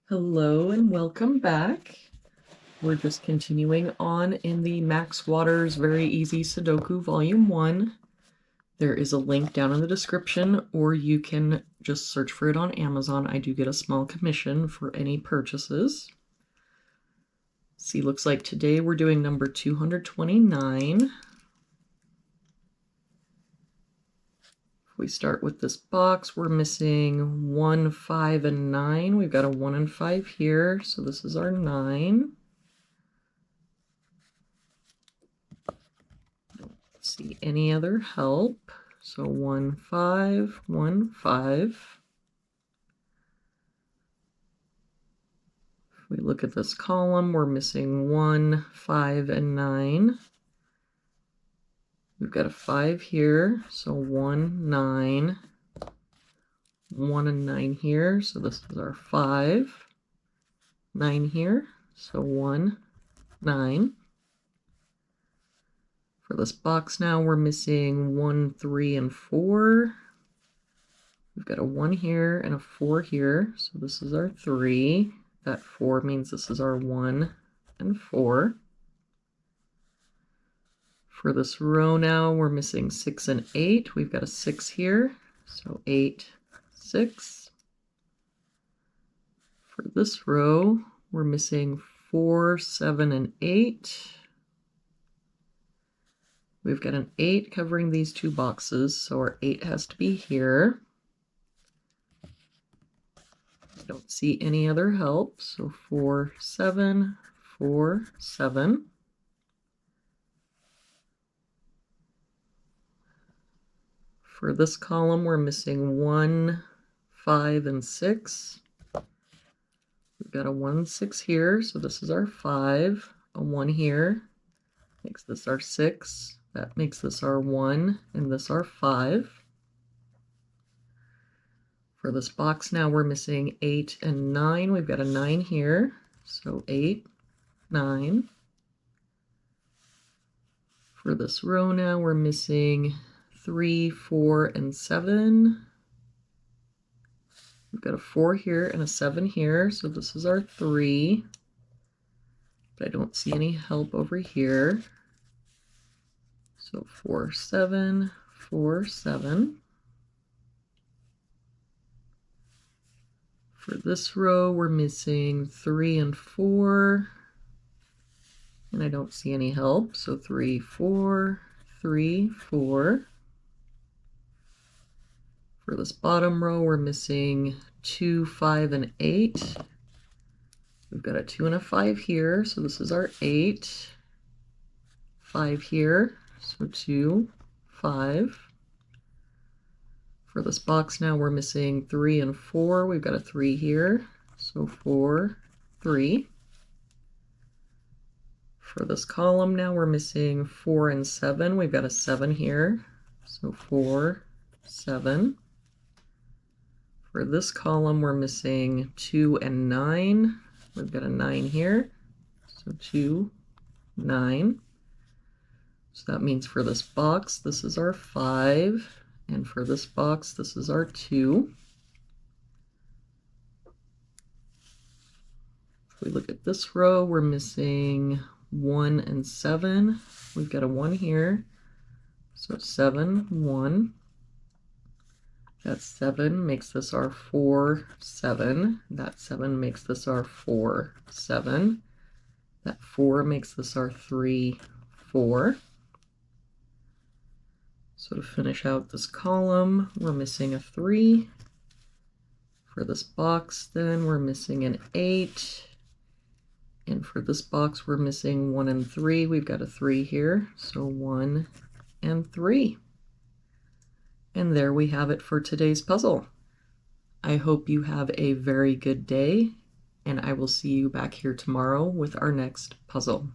Hello and welcome back. We're just continuing on in the Max Waters Very Easy Sudoku Volume 1. There is a link down in the description, or you can just search for it on Amazon. I do get a small commission for any purchases. See, looks like today we're doing number 229. We start with this box, we're missing 1, 5, and 9. We've got a 1 and 5 here, so this is our 9. Don't see any other help. So 1, 5, 1, 5. If we look at this column, we're missing 1, 5, and 9. We've got a 5 here, so 1, 9, 1 and 9 here, so this is our 5, 9 here, so 1, 9. For this box now, we're missing 1, 3, and 4. We've got a 1 here and a 4 here, so this is our 3. That 4 means this is our 1 and 4. For this row now, we're missing 6 and 8. We've got a 6 here, so 8, 6. For this row, we're missing 4, 7, and 8. We've got an 8 covering these two boxes, so our 8 has to be here. I don't see any other help, so 4, 7, 4, 7. For this column, we're missing 1, 5, and 6. We've got a 1, 6 here, so this is our 5. A 1 here makes this our 6. That makes this our 1, and this our 5. For this box now, we're missing 8 and 9. We've got a 9 here, so 8, 9. For this row now, we're missing 3, 4, and 7. We've got a 4 here and a 7 here, so this is our 3. But I don't see any help over here. So 4, 7, 4, 7. For this row, we're missing 3 and 4. And I don't see any help, so 3, 4, 3, 4. For this bottom row, we're missing 2, 5, and 8. We've got a 2 and a 5 here, so this is our 8. 5 here, so 2, 5. For this box now, we're missing 3 and 4. We've got a 3 here, so 4, 3. For this column now, we're missing 4 and 7. We've got a 7 here, so 4, 7. For this column, we're missing 2 and 9. We've got a 9 here, so 2, 9. So that means for this box, this is our 5. And for this box, this is our 2. If we look at this row, we're missing 1 and 7. We've got a 1 here, so 7, 1. That 7 makes this our 4, 7. That 7 makes this our 4, 7. That 4 makes this our 3, 4. So to finish out this column, we're missing a 3. For this box, then, we're missing an 8. And for this box, we're missing 1 and 3. We've got a 3 here, so 1 and 3. And there we have it for today's puzzle. I hope you have a very good day, and I will see you back here tomorrow with our next puzzle.